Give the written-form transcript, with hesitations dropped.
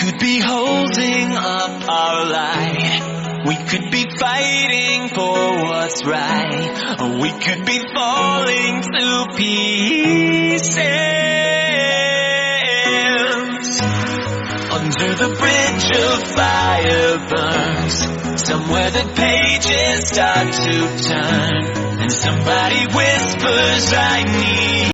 could be holding up our light. We could be fighting for what's right. Or we could be falling to pieces. Under the bridge of fire burns, somewhere the pages start to turn, and somebody whispers, I need